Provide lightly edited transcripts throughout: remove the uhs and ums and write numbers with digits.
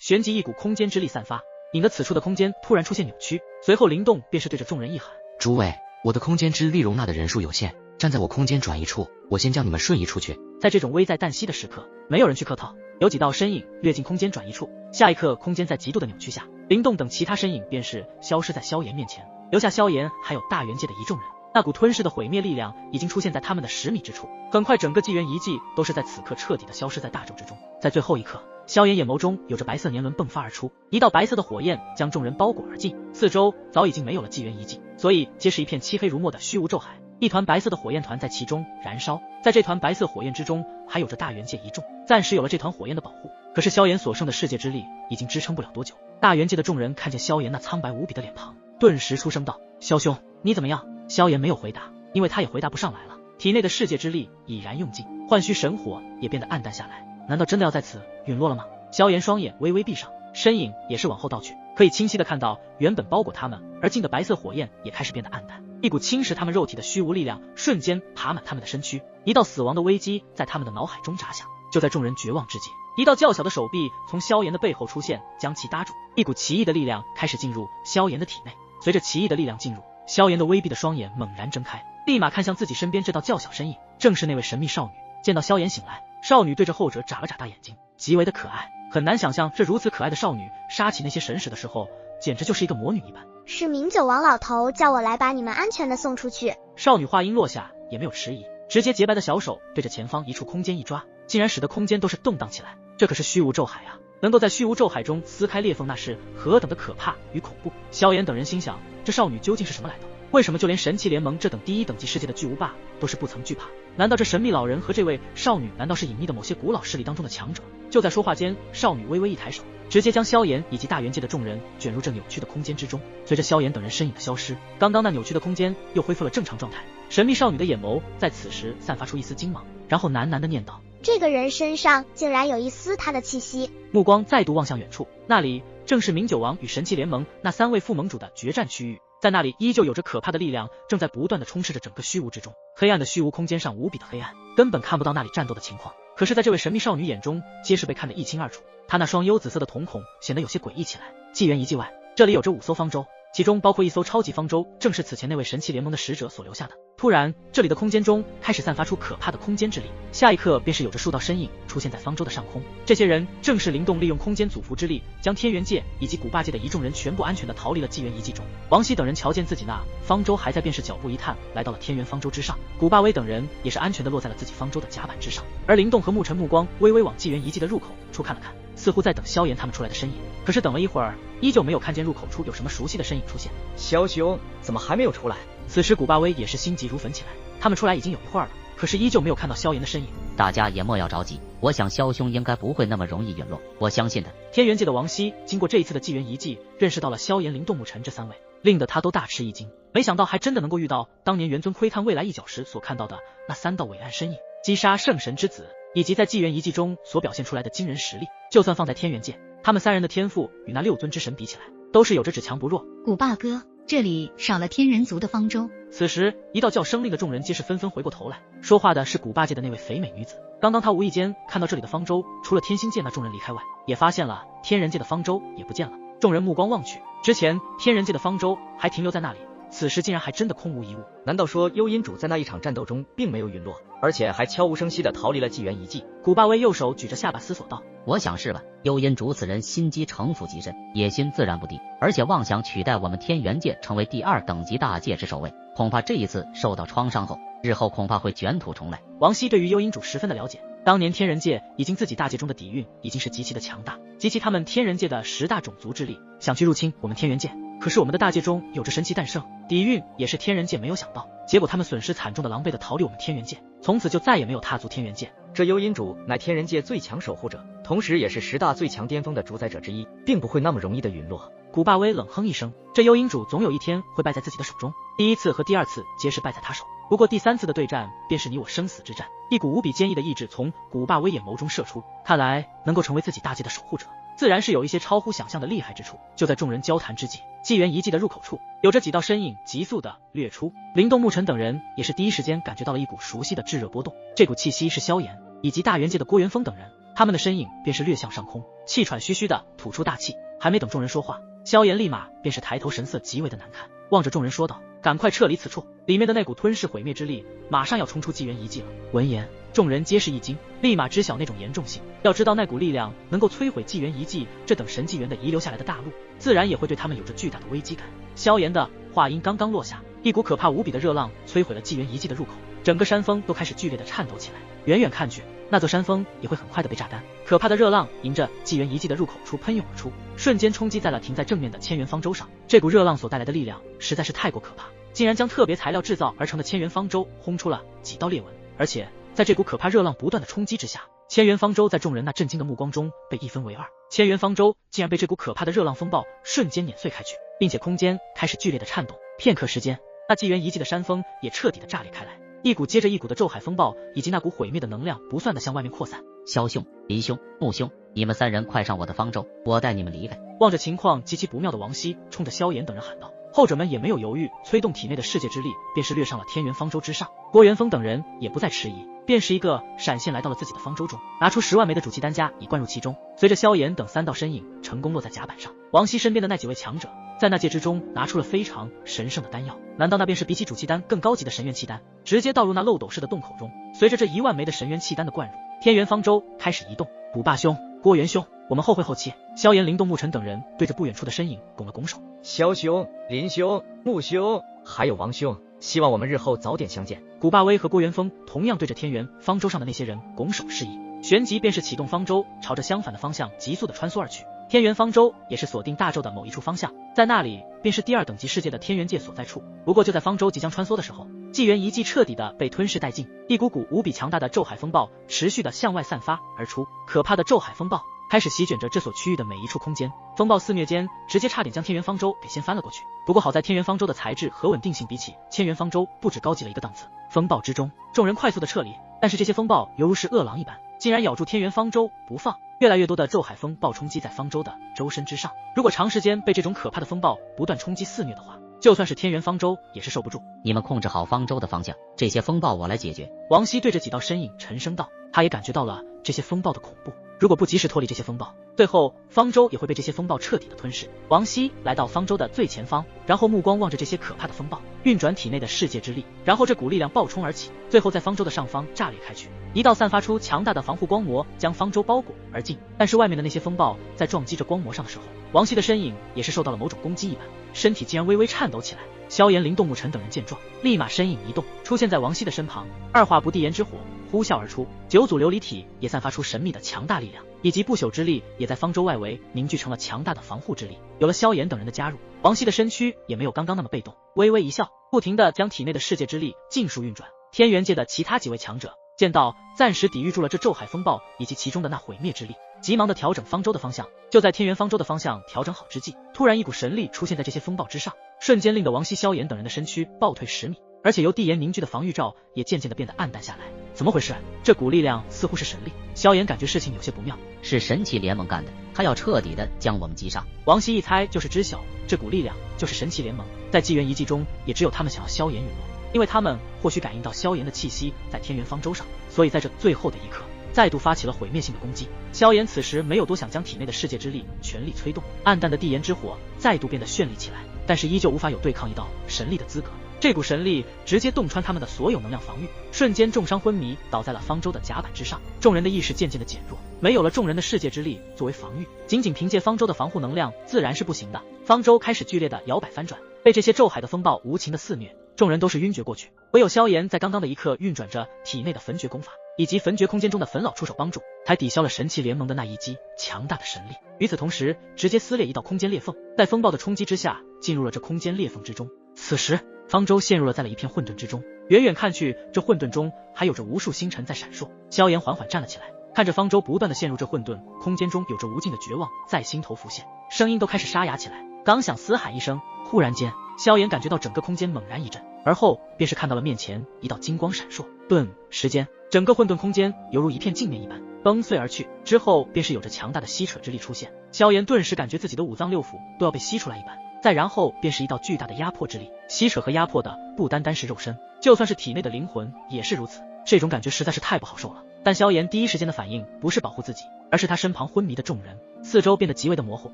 旋即一股空间之力散发，引得此处的空间突然出现扭曲。随后灵动便是对着众人一喊：诸位，我的空间之力容纳的人数有限，站在我空间转移处，我先将你们瞬移出去。在这种危在旦夕的时刻，没有人去客套，有几道身影跃进空间转移处，下一刻空间在极度的扭曲下，灵动等其他身影便是消失在萧炎面前，留下萧炎还有大元界的一众人。那股吞噬的毁灭力量已经出现在他们的10米之处，很快整个纪元遗迹都是在此刻彻底的消失在大宙之中。在最后一刻，萧炎眼眸中有着白色年轮迸发而出，一道白色的火焰将众人包裹而尽，四周早已经没有了纪元遗迹，所以皆是一片漆黑如墨的虚无宙海。一团白色的火焰团在其中燃烧，在这团白色火焰之中还有着大元界一众，暂时有了这团火焰的保护。可是萧炎所剩的世界之力已经支撑不了多久。大元界的众人看见萧炎那苍白无比的脸庞，顿时出声道：萧兄，你怎么样？萧炎没有回答，因为他也回答不上来了。体内的世界之力已然用尽，幻虚神火也变得暗淡下来。难道真的要在此陨落了吗？萧炎双眼微微闭上，身影也是往后倒去，可以清晰的看到原本包裹他们而尽的白色火焰也开始变得暗淡，一股侵蚀他们肉体的虚无力量瞬间爬满他们的身躯，一道死亡的危机在他们的脑海中炸响。就在众人绝望之际，一道较小的手臂从萧炎的背后出现，将其搭住，一股奇异的力量开始进入萧炎的体内。随着奇异的力量进入，萧炎的微闭的双眼猛然睁开，立马看向自己身边这道较小身影，正是那位神秘少女。见到萧炎醒来，少女对着后者眨了眨大眼睛，极为的可爱。很难想象这如此可爱的少女杀起那些神使的时候，简直就是一个魔女一般。是明酒王老头叫我来把你们安全的送出去。少女话音落下，也没有迟疑，直接洁白的小手对着前方一处空间一抓，竟然使得空间都是动荡起来。这可是虚无宙海啊，能够在虚无宙海中撕开裂缝，那是何等的可怕与恐怖。萧炎等人心想，这少女究竟是什么来头？为什么就连神奇联盟这等第一等级世界的巨无霸都是不曾惧怕？难道这神秘老人和这位少女难道是隐秘的某些古老势力当中的强者？就在说话间，少女微微一抬手，直接将萧炎以及大元界的众人卷入这扭曲的空间之中。随着萧炎等人身影的消失，刚刚那扭曲的空间又恢复了正常状态。神秘少女的眼眸在此时散发出一丝金芒，然后喃喃的念道：这个人身上竟然有一丝他的气息。目光再度望向远处，那里正是明酒王与神奇联盟那3位副盟主的决战区域。在那里依旧有着可怕的力量正在不断的充斥着整个虚无之中，黑暗的虚无空间上无比的黑暗，根本看不到那里战斗的情况。可是在这位神秘少女眼中，皆是被看得一清二楚。她那双幽紫色的瞳孔显得有些诡异起来。纪元遗迹外，这里有着5艘方舟，其中包括一艘超级方舟，正是此前那位神奇联盟的使者所留下的。突然，这里的空间中开始散发出可怕的空间之力，下一刻便是有着数道身影出现在方舟的上空。这些人正是灵动利用空间祖符之力，将天元界以及古霸界的一众人全部安全的逃离了纪元遗迹中。王熙等人瞧见自己那方舟还在，便是脚步一探，来到了天元方舟之上。古霸威等人也是安全的落在了自己方舟的甲板之上。而灵动和沐尘目光微微往纪元遗迹的入口处看了看，似乎在等萧炎他们出来的身影。可是等了一会儿，依旧没有看见入口处有什么熟悉的身影出现。萧兄怎么还没有出来？此时古霸威也是心急如焚起来，他们出来已经有一会儿了，可是依旧没有看到萧炎的身影。大家也莫要着急，我想萧兄应该不会那么容易陨落，我相信的。天元界的王熙经过这一次的纪元遗迹，认识到了萧炎、灵动、沐尘这3位，令得他都大吃一惊。没想到还真的能够遇到当年元尊窥探未来一角时所看到的那3道伟岸身影，击杀圣神之子，以及在纪元遗迹中所表现出来的惊人实力。就算放在天元界，他们3人的天赋与那6尊之神比起来，都是有着只强不弱。古霸哥，这里少了天人族的方舟。此时一道叫声令的众人皆是纷纷回过头来，说话的是古霸界的那位肥美女子。刚刚她无意间看到这里的方舟，除了天星界那众人离开外，也发现了天人界的方舟也不见了。众人目光望去，之前天人界的方舟还停留在那里，此时竟然还真的空无一物。难道说幽阴主在那一场战斗中并没有陨落，而且还悄无声息地逃离了纪元遗迹？古霸威右手举着下巴思索道：我想是吧，幽阴主此人心机城府极深，野心自然不低，而且妄想取代我们天元界成为第2等级大界之首位，恐怕这一次受到创伤后，日后恐怕会卷土重来。王熙对于幽阴主十分的了解，当年天人界以及自己大界中的底蕴已经是极其的强大，集齐他们天人界的10大种族之力，想去入侵我们天元界。可是我们的大界中有着神奇诞生，底蕴也是天人界没有想到，结果他们损失惨重的狼狈的逃离我们天元界，从此就再也没有踏足天元界。这幽阴主乃天人界最强守护者，同时也是10大最强巅峰的主宰者之一，并不会那么容易的陨落。古霸威冷哼一声，这幽阴主总有一天会败在自己的手中，第1次和第2次皆是败在他手，不过第3次的对战便是你我生死之战。一股无比坚毅的意志从古霸威眼眸中射出，看来能够成为自己大界的守护者，自然是有一些超乎想象的厉害之处。就在众人交谈之际，纪元遗迹的入口处有着几道身影急速的掠出，灵动、沐尘等人也是第一时间感觉到了一股熟悉的炙热波动，这股气息是萧炎以及大元界的郭元峰等人他们的身影便是掠向上空，气喘吁吁的吐出大气。还没等众人说话，萧炎立马便是抬头，神色极为的难看，望着众人说道：“赶快撤离此处，里面的那股吞噬毁灭之力马上要冲出纪元遗迹了。”闻言，众人皆是一惊，立马知晓那种严重性。要知道那股力量能够摧毁纪元遗迹这等神纪元的遗留下来的大陆，自然也会对他们有着巨大的危机感。萧炎的话音刚刚落下，一股可怕无比的热浪摧毁了纪元遗迹的入口，整个山峰都开始剧烈的颤抖起来。远远看去，那座山峰也会很快的被榨干。可怕的热浪迎着纪元遗迹的入口处喷涌而出，瞬间冲击在了停在正面的千元方舟上。这股热浪所带来的力量实在是太过可怕，竟然将特别材料制造而成的千元方舟轰出了几道裂纹。而且在这股可怕热浪不断的冲击之下，千元方舟在众人那震惊的目光中被一分为二，千元方舟竟然被这股可怕的热浪风暴瞬间碾碎开去，并且空间开始剧烈的颤动。片刻时间，那纪元遗迹的山峰也彻底的炸裂开来，一股接着一股的咒海风暴以及那股毁灭的能量不断的向外面扩散。萧兄、林兄、穆兄，你们三人快上我的方舟，我带你们离开。望着情况极其不妙的王熙冲着萧炎等人喊道，后者们也没有犹豫，催动体内的世界之力，便是掠上了天元方舟之上。郭元峰等人也不再迟疑，便是一个闪现来到了自己的方舟中，拿出10万枚的主气丹加以灌入其中。随着萧炎等3道身影成功落在甲板上，王熙身边的那几位强者在那界之中拿出了非常神圣的丹药，难道那便是比起主气丹更高级的神元气丹？直接倒入那漏斗式的洞口中。随着这1万枚的神元气丹的灌入，天元方舟开始移动。古霸兄、郭元兄，我们后会后期。萧炎、灵动、沐尘等人对着不远处的身影拱了拱手。萧兄、林兄、穆兄，还有王兄，希望我们日后早点相见。古霸威和郭元峰同样对着天元方舟上的那些人拱手示意，旋即便是启动方舟，朝着相反的方向急速的穿梭而去。天元方舟也是锁定大宙的某一处方向，在那里便是第2等级世界的天元界所在处。不过就在方舟即将穿梭的时候，纪元遗迹彻底的被吞噬殆尽，一股股无比强大的咒海风暴持续的向外散发而出，可怕的咒海风暴开始席卷着这所区域的每一处空间，风暴肆虐间直接差点将天元方舟给掀翻了过去。不过好在天元方舟的材质和稳定性比起千元方舟不止高级了一个档次。风暴之中，众人快速的撤离，但是这些风暴犹如是饿狼一般，竟然咬住天元方舟不放。越来越多的咒海风暴冲击在方舟的舟身之上，如果长时间被这种可怕的风暴不断冲击肆虐的话，就算是天元方舟也是受不住。你们控制好方舟的方向，这些风暴我来解决。王熙对着几道身影沉声道，他也感觉到了这些风暴的恐怖，如果不及时脱离这些风暴，最后方舟也会被这些风暴彻底的吞噬。王熙来到方舟的最前方，然后目光望着这些可怕的风暴，运转体内的世界之力，然后这股力量暴冲而起，最后在方舟的上方炸裂开去，一道散发出强大的防护光膜将方舟包裹而进。但是外面的那些风暴在撞击着光膜上的时候，王熙的身影也是受到了某种攻击一般，身体竟然微微颤抖起来。萧炎、灵动、沐尘等人见状，立马身影移动，出现在王熙的身旁，二话不地，炎之火呼啸而出，9组琉璃体也散发出神秘的强大力量，以及不朽之力也在方舟外围凝聚成了强大的防护之力。有了萧炎等人的加入，王熙的身躯也没有刚刚那么被动，微微一笑，不停地将体内的世界之力尽数运转。天元界的其他几位强者见到暂时抵御住了这咒海风暴以及其中的那毁灭之力，急忙的调整方舟的方向。就在天元方舟的方向调整好之际，突然一股神力出现在这些风暴之上，瞬间令得王熙、萧炎等人的身躯暴退10米，而且由地炎凝聚的防御罩也渐渐的变得暗淡下来。怎么回事？这股力量似乎是神力。萧炎感觉事情有些不妙，是神奇联盟干的，他要彻底的将我们击杀。王熙一猜就是知晓这股力量就是神奇联盟，在纪元遗迹中也只有他们想要萧炎陨落，因为他们或许感应到萧炎的气息在天元方舟上，所以在这最后的一刻再度发起了毁灭性的攻击。萧炎此时没有多想将体内的世界之力全力催动，暗淡的地炎之火再度变得绚丽起来，但是依旧无法有对抗一道神力的资格。这股神力直接洞穿他们的所有能量防御，瞬间重伤昏迷，倒在了方舟的甲板之上。众人的意识渐渐的减弱，没有了众人的世界之力作为防御，仅仅凭借方舟的防护能量自然是不行的。方舟开始剧烈的摇摆翻转，被这些咒海的风暴无情的肆虐，众人都是晕厥过去。唯有萧炎在刚刚的一刻运转着体内的焚诀功法，以及焚诀空间中的焚老出手帮助，才抵消了神奇联盟的那一击强大的神力。与此同时，直接撕裂一道空间裂缝，在风暴的冲击之下进入了这空间裂缝之中。此时方舟陷入了在了一片混沌之中，远远看去，这混沌中还有着无数星辰在闪烁。萧炎缓缓站了起来，看着方舟不断的陷入这混沌空间中，有着无尽的绝望在心头浮现，声音都开始沙哑起来。刚想嘶喊一声，忽然间萧炎感觉到整个空间猛然一震，而后便是看到了面前一道金光闪烁，顿时间整个混沌空间犹如一片镜面一般崩碎而去，之后便是有着强大的吸扯之力出现。萧炎顿时感觉自己的五脏六腑都要被吸出来一般，再然后便是一道巨大的压迫之力，吸扯和压迫的不单单是肉身，就算是体内的灵魂也是如此。这种感觉实在是太不好受了。但萧炎第一时间的反应不是保护自己，而是他身旁昏迷的众人，四周变得极为的模糊。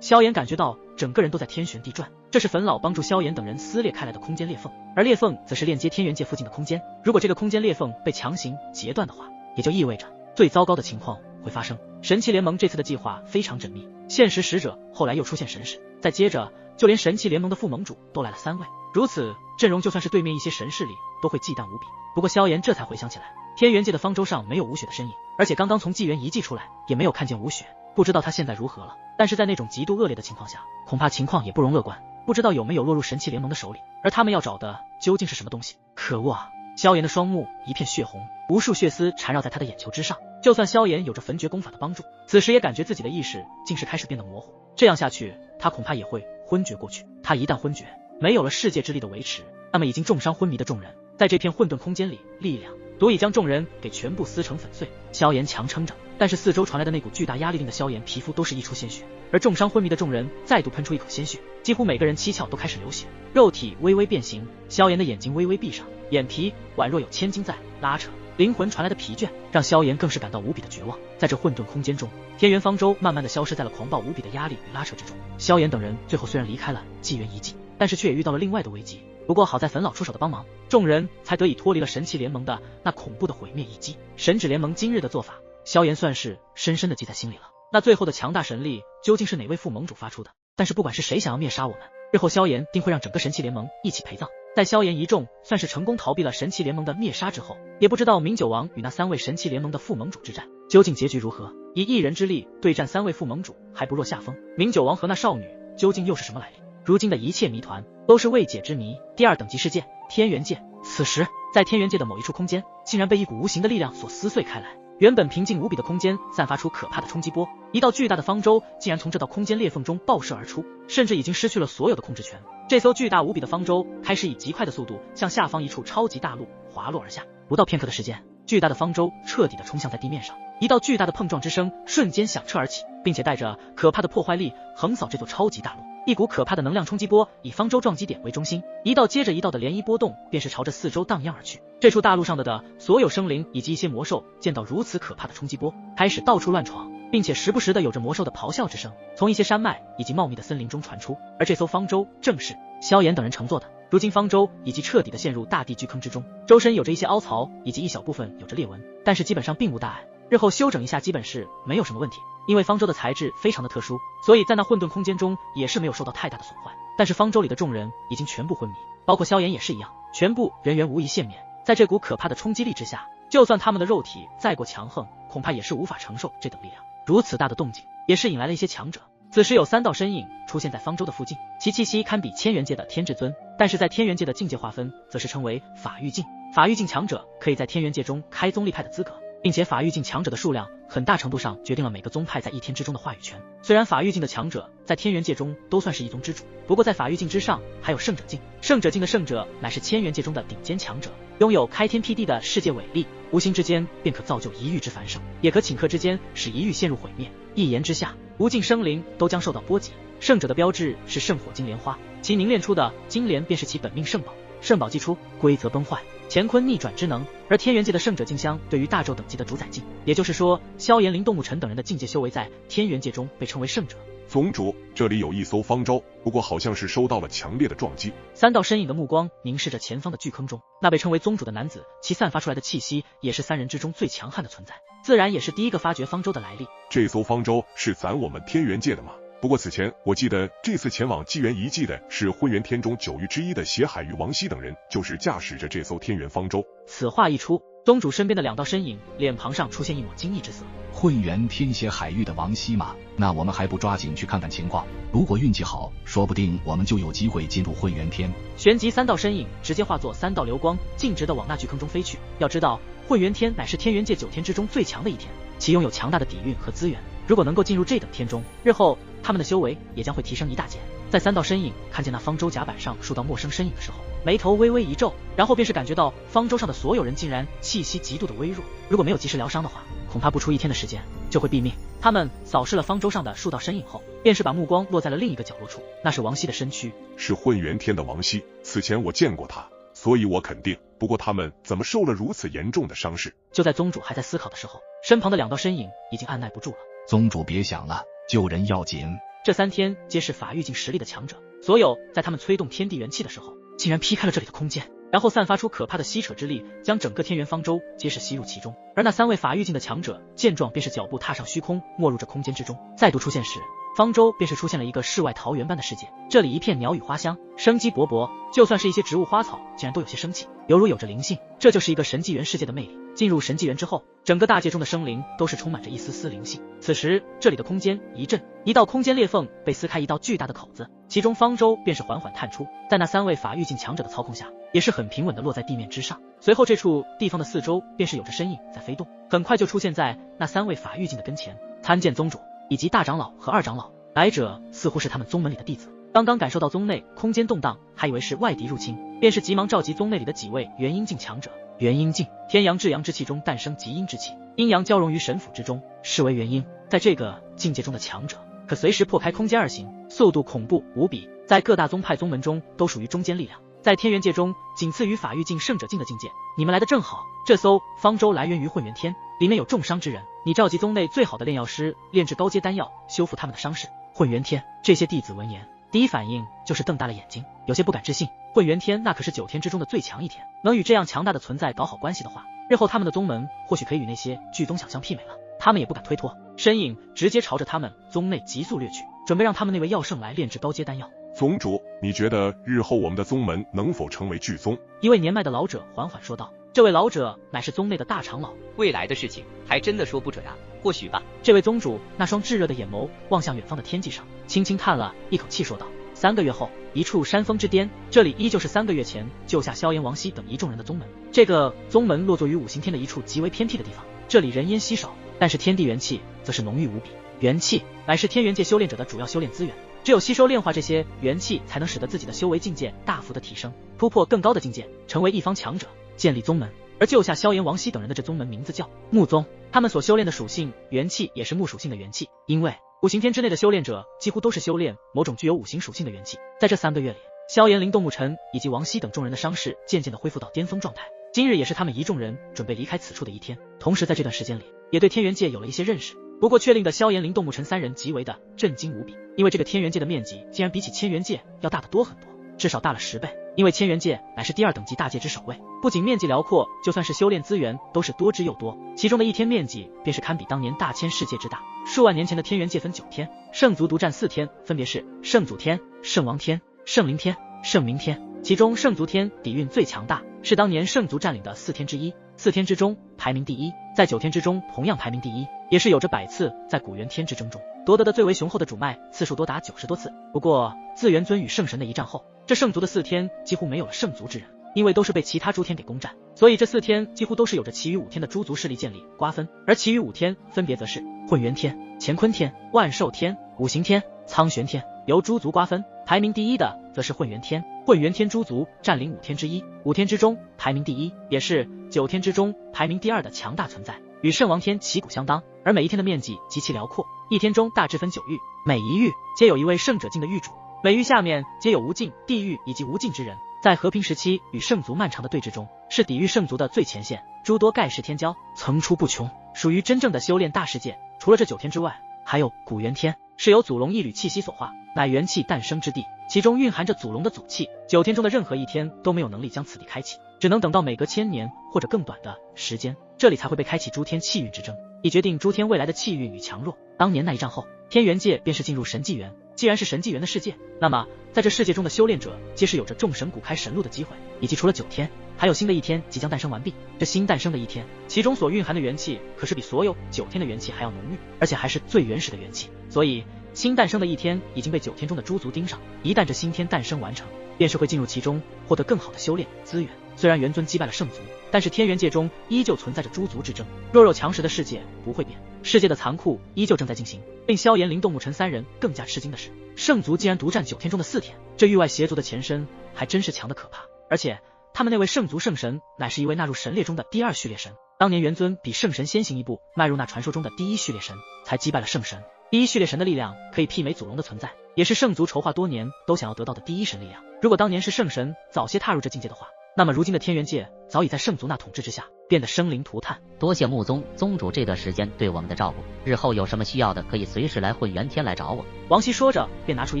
萧炎感觉到整个人都在天旋地转，这是坟老帮助萧炎等人撕裂开来的空间裂缝，而裂缝则是链接天元界附近的空间。如果这个空间裂缝被强行截断的话，也就意味着最糟糕的情况会发生。神器联盟这次的计划非常缜密，现实使者后来又出现神使，再接着就连神器联盟的副盟主都来了3位，如此阵容就算是对面一些神势力都会忌惮无比。不过萧炎这才回想起来，天元界的方舟上没有吴雪的身影，而且刚刚从纪元遗迹出来也没有看见吴雪，不知道他现在如何了。但是在那种极度恶劣的情况下，恐怕情况也不容乐观，不知道有没有落入神器联盟的手里，而他们要找的究竟是什么东西？可恶啊！萧炎的双目一片血红，无数血丝缠绕在他的眼球之上，就算萧炎有着焚诀功法的帮助，此时也感觉自己的意识竟是开始变得模糊，这样下去他恐怕也会昏厥过去。他一旦昏厥，没有了世界之力的维持，那么已经重伤昏迷的众人在这片混沌空间里，力量足以将众人给全部撕成粉碎。萧炎强撑着，但是四周传来的那股巨大压力令的萧炎皮肤都是溢出鲜血，而重伤昏迷的众人再度喷出一口鲜血，几乎每个人七窍都开始流血，肉体微微变形，萧炎的眼睛微微闭上，眼皮宛若有千斤在拉扯，灵魂传来的疲倦让萧炎更是感到无比的绝望。在这混沌空间中，天元方舟慢慢的消失在了狂暴无比的压力与拉扯之中。萧炎等人最后虽然离开了纪元遗迹，但是却也遇到了另外的危机，不过好在坟老出手的帮忙，众人才得以脱离了神器联盟的那恐怖的毁灭一击。神指联盟今日的做法，萧炎算是深深的记在心里了。那最后的强大神力究竟是哪位副盟主发出的？但是不管是谁想要灭杀我们，日后萧炎定会让整个神器联盟一起陪葬。在萧炎一众算是成功逃避了神器联盟的灭杀之后，也不知道明九王与那3位神器联盟的副盟主之战究竟结局如何。以一人之力对战3位副盟主还不落下风，明九王和那少女究竟又是什么来历？如今的一切谜团都是未解之谜。第2等级世界天元界，此时在天元界的某一处空间竟然被一股无形的力量所撕碎开来，原本平静无比的空间散发出可怕的冲击波，一道巨大的方舟竟然从这道空间裂缝中爆射而出，甚至已经失去了所有的控制权。这艘巨大无比的方舟开始以极快的速度向下方一处超级大陆滑落而下，不到片刻的时间，巨大的方舟彻底的冲向在地面上，一道巨大的碰撞之声瞬间响彻而起，并且带着可怕的破坏力横扫这座超级大陆。一股可怕的能量冲击波以方舟撞击点为中心，一道接着一道的涟漪波动便是朝着四周荡漾而去。这处大陆上的所有生灵以及一些魔兽见到如此可怕的冲击波，开始到处乱闯，并且时不时的有着魔兽的咆哮之声从一些山脉以及茂密的森林中传出。而这艘方舟正是萧炎等人乘坐的。如今方舟已经彻底的陷入大地巨坑之中，周身有着一些凹槽，以及一小部分有着裂纹，但是基本上并无大碍，日后修整一下基本是没有什么问题。因为方舟的材质非常的特殊，所以在那混沌空间中也是没有受到太大的损坏。但是方舟里的众人已经全部昏迷，包括萧炎也是一样，全部人员无一幸免。在这股可怕的冲击力之下，就算他们的肉体再过强横，恐怕也是无法承受这等力量。如此大的动静也是引来了一些强者，此时有3道身影出现在方舟的附近，其气息堪比千元界的天至尊，但是在天元界的境界划分则是称为法域境。法域境强者可以在天元界中开宗立派的资格，并且法域境强者的数量很大程度上决定了每个宗派在一天之中的话语权。虽然法域境的强者在天元界中都算是一宗之主，不过在法域境之上还有圣者境。圣者境的圣者乃是千元界中的顶尖强者，拥有开天辟地的世界伟力，无形之间便可造就一域之繁盛，也可顷刻之间使一域陷入毁灭。一言之下，无尽生灵都将受到波及。圣者的标志是圣火金莲花，其凝练出的金莲便是其本命圣宝，圣宝既出，规则崩坏，乾坤逆转之能。而天元界的圣者镜香对于大咒等级的主宰境，也就是说萧炎、林动牧尘等人的境界修为在天元界中被称为圣者。宗主，这里有一艘方舟，不过好像是受到了强烈的撞击。3道身影的目光凝视着前方的巨坑中，那被称为宗主的男子，其散发出来的气息也是3人之中最强悍的存在，自然也是第一个发掘方舟的来历。这艘方舟是我们天元界的吗？不过此前我记得这次前往纪元遗迹的是混元天中9域之一的血海域王熙等人，就是驾驶着这艘天元方舟。此话一出，宗主身边的2道身影脸庞上出现一抹惊异之色。混元天血海域的王熙吗？那我们还不抓紧去看看情况，如果运气好，说不定我们就有机会进入混元天。旋即3道身影直接化作3道流光，径直的往那巨坑中飞去。要知道混元天乃是天元界9天之中最强的一天，其拥有强大的底蕴和资源，如果能够进入这等天中，日后他们的修为也将会提升一大截。在3道身影看见那方舟甲板上数道陌生身影的时候，眉头微微一皱，然后便是感觉到方舟上的所有人竟然气息极度的微弱，如果没有及时疗伤的话，恐怕不出1天的时间就会毙命。他们扫视了方舟上的数道身影后，便是把目光落在了另一个角落处，那是王熙的身躯。是混元天的王熙，此前我见过他，所以我肯定不过他们怎么受了如此严重的伤势？就在宗主还在思考的时候，身旁的2道身影已经按耐不住了。宗主别想了，救人要紧。这3天皆是法域境实力的强者，所有在他们催动天地元气的时候，竟然劈开了这里的空间，然后散发出可怕的吸扯之力，将整个天元方舟皆是吸入其中。而那3位法域境的强者见状，便是脚步踏上虚空，没入这空间之中。再度出现时，方舟便是出现了一个世外桃源般的世界，这里一片鸟语花香，生机勃勃，就算是一些植物花草竟然都有些生气，犹如有着灵性。这就是一个神纪元世界的魅力。进入神纪元之后，整个大界中的生灵都是充满着一丝丝灵性。此时这里的空间一震，一道空间裂缝被撕开一道巨大的口子，其中方舟便是缓缓探出，在那3位法域境强者的操控下，也是很平稳地落在地面之上。随后这处地方的四周便是有着身影在飞动，很快就出现在那3位法域境的跟前。参见宗主以及大长老和2长老，来者似乎是他们宗门里的弟子。刚刚感受到宗内空间动荡，还以为是外敌入侵，便是急忙召集宗内里的几位元阴境强者。元阴境，天阳至阳之气中诞生极阴之气，阴阳交融于神府之中，是为元阴。在这个境界中的强者，可随时破开空间而行，速度恐怖无比，在各大宗派宗门中都属于中坚力量，在天元界中仅次于法域境圣者境的境界。你们来得正好，这艘方舟来源于混元天，里面有重伤之人，你召集宗内最好的炼药师，炼制高阶丹药，修复他们的伤势。混元天这些弟子闻言，第一反应就是瞪大了眼睛，有些不敢置信。混元天那可是9天之中的最强一天，能与这样强大的存在搞好关系的话，日后他们的宗门或许可以与那些巨宗想象媲美了。他们也不敢推脱，身影直接朝着他们宗内急速掠去，准备让他们那位药圣来炼制高阶丹药。宗主，你觉得日后我们的宗门能否成为巨宗？一位年迈的老者缓缓说道。这位老者乃是宗内的大长老。未来的事情还真的说不准啊，或许吧。这位宗主那双炙热的眼眸望向远方的天际上，轻轻叹了一口气说道：3个月后，一处山峰之巅，这里依旧是3个月前救下萧炎、王熙等一众人的宗门。这个宗门落座于5行天的一处极为偏僻的地方，这里人烟稀少，但是天地元气则是浓郁无比。元气乃是天元界修炼者的主要修炼资源，只有吸收炼化这些元气，才能使得自己的修为境界大幅的提升，突破更高的境界，成为一方强者，建立宗门。而救下萧炎、王熙等人的这宗门名字叫木宗，他们所修炼的属性元气也是木属性的元气，因为5行天之内的修炼者几乎都是修炼某种具有5行属性的元气。在这3个月里，萧炎、灵动木尘以及王熙等众人的伤势渐渐的恢复到巅峰状态，今日也是他们一众人准备离开此处的一天。同时在这段时间里，也对天元界有了一些认识。不过却令的萧炎、灵动木尘3人极为的震惊无比，因为这个天元界的面积竟然比起千元界要大得多很多，至少大了10倍。因为千元界乃是第2等级大界之首位，不仅面积辽阔，就算是修炼资源都是多之又多，其中的一天面积便是堪比当年大千世界之大。数万年前的天元界分9天，圣族独占4天，分别是圣祖天、圣王天、圣灵天、圣明天，其中圣族天底蕴最强大，是当年圣族占领的4天之一，4天之中排名第1，在9天之中同样排名第1，也是有着100次在古元天之争中夺得的最为雄厚的主脉次数多达90多次。不过自元尊与圣神的一战后，这圣族的4天几乎没有了圣族之人，因为都是被其他诸天给攻占，所以这4天几乎都是有着其余5天的诸族势力建立瓜分，而其余5天分别则是混元天、乾坤天、万寿天、五行天、苍玄天，由诸族瓜分。排名第1的则是混元天，混元天诸族占领5天之一，5天之中排名第1，也是9天之中排名第2的强大存在，与圣王天旗鼓相当。而每一天的面积极其辽阔，一天中大致分9域，每一域皆有一位圣者境的域主，每域下面皆有无尽地狱以及无尽之人。在和平时期与圣族漫长的对峙中，是抵御圣族的最前线，诸多盖世天骄层出不穷，属于真正的修炼大世界。除了这9天之外，还有古元天，是由祖龙一缕气息所化，乃元气诞生之地，其中蕴含着祖龙的祖气，9天中的任何一天都没有能力将此地开启，只能等到每隔1000年或者更短的时间，这里才会被开启诸天气运之争，以决定诸天未来的气运与强弱。当年那一战后，天元界便是进入神纪元，既然是神纪元的世界，那么在这世界中的修炼者皆是有着众神古开神路的机会，以及除了9天，还有新的一天即将诞生完毕。这新诞生的一天，其中所蕴含的元气可是比所有9天的元气还要浓郁，而且还是最原始的元气，所以新诞生的一天已经被9天中的诸族盯上，一旦这新天诞生完成，便是会进入其中，获得更好的修炼资源。虽然元尊击败了圣族，但是天元界中依旧存在着诸族之争，弱肉强食的世界不会变，世界的残酷依旧正在进行。令萧炎、灵动木尘3人更加吃惊的是，圣族竟然独占9天中的4天，这域外邪族的前身还真是强的可怕，而且他们那位圣族圣神乃是一位纳入神列中的第2序列神，当年元尊比圣神先行一步迈入那传说中的第1序列神，才击败了圣神。第1序列神的力量可以媲美祖龙的存在，也是圣族筹划多年都想要得到的第1神力量。如果当年是圣神早些踏入这境界的话，那么如今的天元界早已在圣族那统治之下变得生灵涂炭。多谢穆宗宗主这段时间对我们的照顾，日后有什么需要的可以随时来混元天来找我。王熙说着便拿出一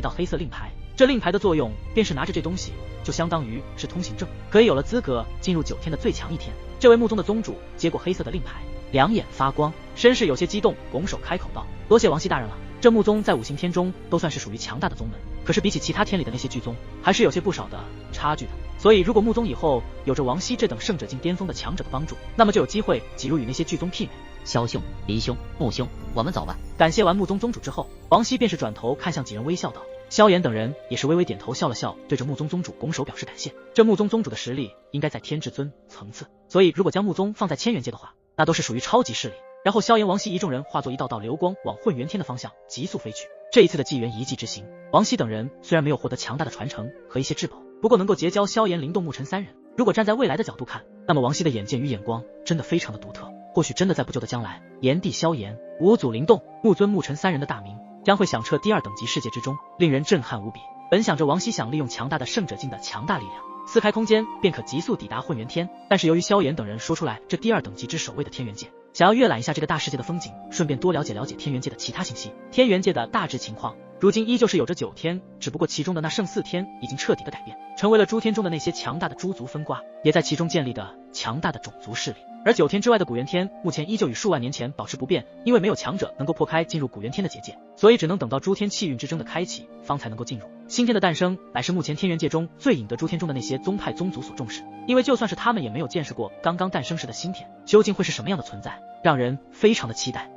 道黑色令牌，这令牌的作用便是拿着这东西就相当于是通行证，可以有了资格进入9天的最强1天。这位穆宗的宗主接过黑色的令牌，两眼发光，身势有些激动，拱手开口道：多谢王熙大人了。这穆宗在5行天中都算是属于强大的宗门，可是比起其他天里的那些巨宗，还是有些不少的差距的。所以如果穆宗以后有着王熙这等圣者境巅峰的强者的帮助，那么就有机会挤入与那些巨宗媲美。萧兄、黎兄、穆兄，我们走吧。感谢完穆宗宗主之后，王熙便是转头看向几人微笑道。萧炎等人也是微微点头笑了笑，对着穆宗宗主拱手表示感谢。这穆宗宗主的实力应该在天至尊层次，所以如果将穆宗放在千元界的话，那都是属于超级势力。然后萧炎、王熙一众人化作一道道流光往混元天的方向急速飞去。这一次的纪元遗迹之行，王熙等人虽然没有获得强大的传承和一些至宝，不过能够结交萧炎、灵动、沐尘3人，如果站在未来的角度看，那么王熙的眼界与眼光真的非常的独特。或许真的在不久的将来，炎帝萧炎、五祖灵动、穆尊、沐尘3人的大名将会响彻第2等级世界之中，令人震撼无比。本想着王熙想利用强大的圣者境的强大力量，撕开空间便可急速抵达混元天，但是由于萧炎等人说出来这第2等级之守卫的天元界，想要阅览一下这个大世界的风景，顺便多了解了解天元界的其他信息。天元界的大致情况，如今依旧是有着9天，只不过其中的那圣4天已经彻底的改变，成为了诸天中的那些强大的诸族分瓜，也在其中建立的强大的种族势力。而9天之外的古元天目前依旧与数万年前保持不变，因为没有强者能够破开进入古元天的结界，所以只能等到诸天气运之争的开启，方才能够进入。新天的诞生乃是目前天元界中最引得诸天中的那些宗派宗族所重视，因为就算是他们也没有见识过刚刚诞生时的新天究竟会是什么样的存在，让人非常的期待。